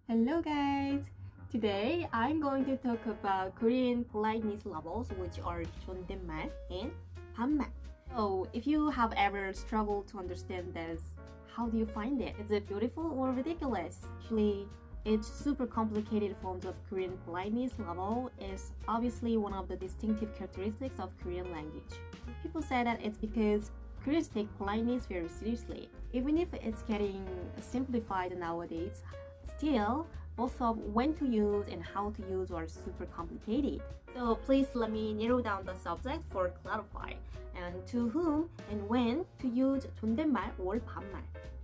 Hello guys! Today I'm going to talk about Korean politeness levels, which are 존댓말 and 반말. So if you have ever struggled to understand this, how do you find it? Is it beautiful or ridiculous? Actually, it's super complicated forms of Korean politeness level is obviously one of the distinctive characteristics of Korean language. People say that it's because Koreans take politeness very seriously. Even if it's getting simplified nowadays, still, both of when to use and how to use are super complicated. So please let me narrow down the subject for clarify and to whom and when to use 존댓말 or 반말.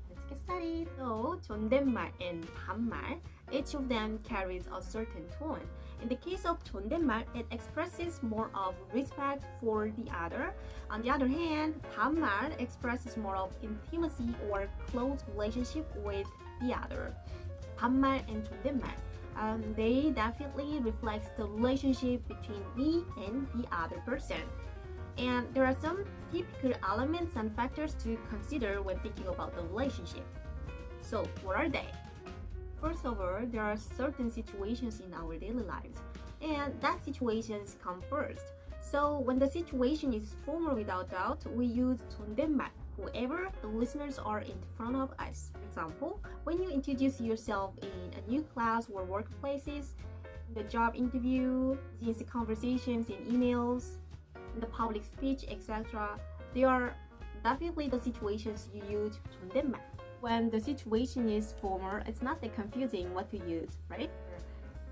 Let's get started. So 존댓말 and 반말, each of them carries a certain tone. In the case of 존댓말, it expresses more of respect for the other. On the other hand, 반말 expresses more of intimacy or close relationship with the other. 반말 and 존댓말, they definitely reflect the relationship between me and the other person. And there are some typical elements and factors to consider when thinking about the relationship. So, what are they? First of all, there are certain situations in our daily lives, and that situations come first. So, when the situation is formal without doubt, we use 존댓말. Whoever the listeners are in front of us. For example, when you introduce yourself in a new class or workplaces, the job interview, these conversations in emails, in the public speech, etc., they are definitely the situations you use 존댓말. When the situation is formal, it's not that confusing what to use, right?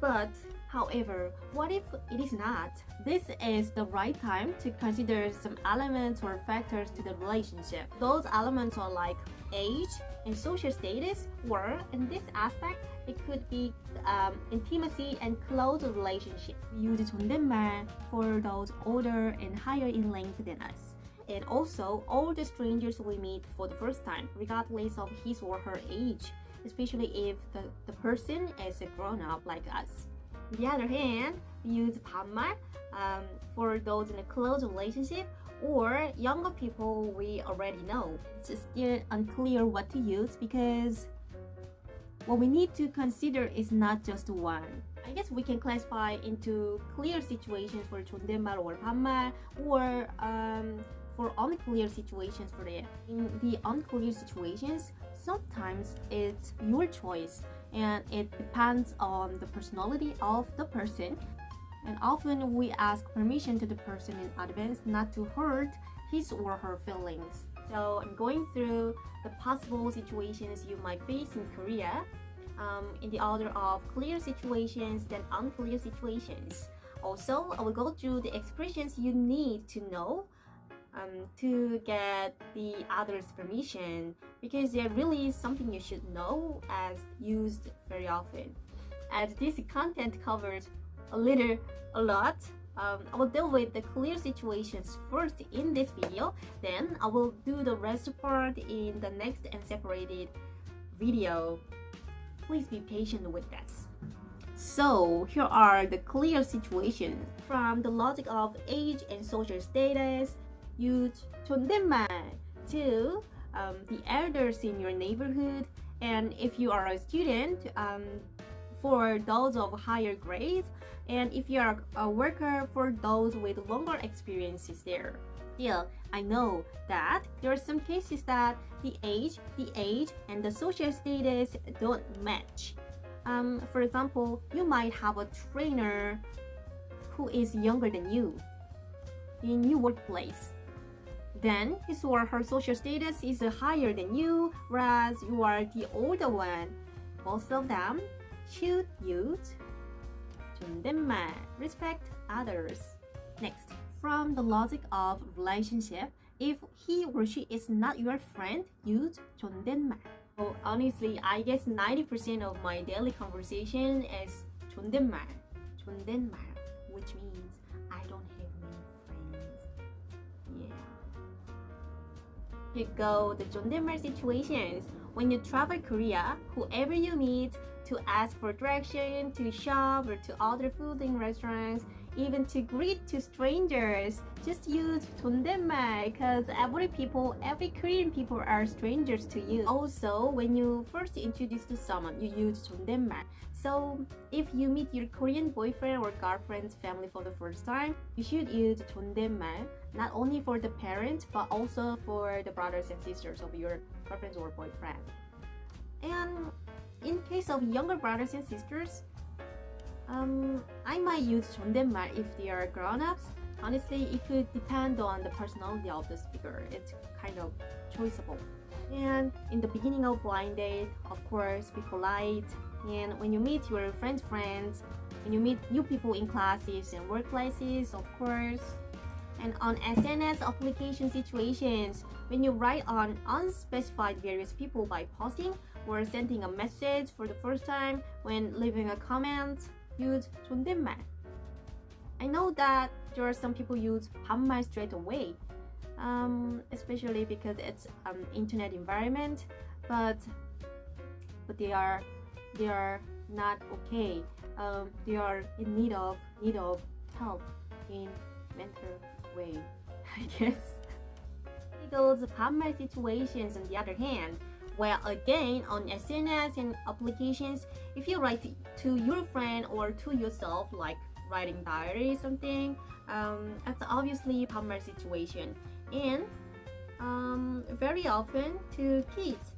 But however, what if it is not? This is the right time to consider some elements or factors to the relationship. Those elements are like age and social status, or in this aspect, it could be intimacy and close relationship. We use 존댓말 for those older and higher in length than us. And also, all the strangers we meet for the first time, regardless of his or her age, especially if the person is a grown-up like us. On the other hand, we use 반말 for those in a close relationship or younger people we already know. It's still unclear what to use because what we need to consider is not just one. I guess we can classify into clear situations for 존댓말 or 반말 or for unclear situations for it. In the unclear situations, sometimes it's your choice and it depends on the personality of the person, and often we ask permission to the person in advance not to hurt his or her feelings. So I'm going through the possible situations you might face in Korea in the order of clear situations than unclear situations. Also, I will go through the expressions you need to know to get the other's permission, because they're really something you should know as used very often. As this content covers a lot, I will deal with the clear situations first in this video, then I will do the rest part in the next and separated video. Please be patient with this. So here are the clear situations. From the logic of age and social status, use 존댓말 to the elders in your neighborhood, and if you are a student, for those of higher grades, and if you are a worker, for those with longer experiences there. Still, I know that there are some cases that the age, and the social status don't match. For example, you might have a trainer who is younger than you in your workplace. Then his or her social status is higher than you, whereas you are the older one. Both of them should use 존댓말, respect others. Next, from the logic of relationship, if he or she is not your friend, use 존댓말. So honestly, I guess 90% of my daily conversation is 존댓말, which means I don't have many friends. Yeah. Here go the 존댓말 situations. When you travel Korea, whoever you meet, to ask for direction, to shop, or to order food in restaurants, even to greet to strangers, just use 존댓말 because every Korean people are strangers to you. Also, when you first introduce to someone, you use 존댓말. So if you meet your Korean boyfriend or girlfriend's family for the first time, you should use 존댓말, not only for the parents but also for the brothers and sisters of your girlfriend or boyfriend. And in case of younger brothers and sisters, I might use 존댓말 if they are grown-ups. Honestly, it could depend on the personality of the speaker. It's kind of choiceable. And in the beginning of blind date, of course, be polite. And when you meet your friends, when you meet new people in classes and workplaces, of course. And on SNS application situations, when you write on unspecified various people by posting or sending a message for the first time, when leaving a comment, use 존댓말. I know that there are some people use 반말 straight away, especially because it's an internet environment, but they are not okay. They are in need of help in mental way, I guess. Those 반말 situations, on the other hand, well, again, on SNS and applications, if you write to your friend or to yourself, like writing diary or something, that's obviously 반말 situation. And very often to kids,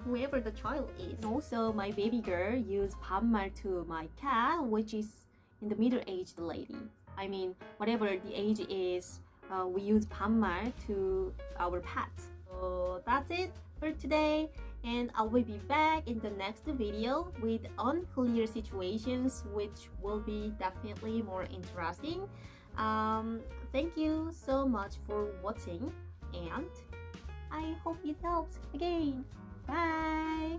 whoever the child is. And also, my baby girl used 반말 to my cat, which is in the middle-aged lady. I mean, whatever the age is, we use 반말 to our pet. So that's it for today, and I will be back in the next video with unclear situations, which will be definitely more interesting. Thank you so much for watching, and I hope it helps again. Bye!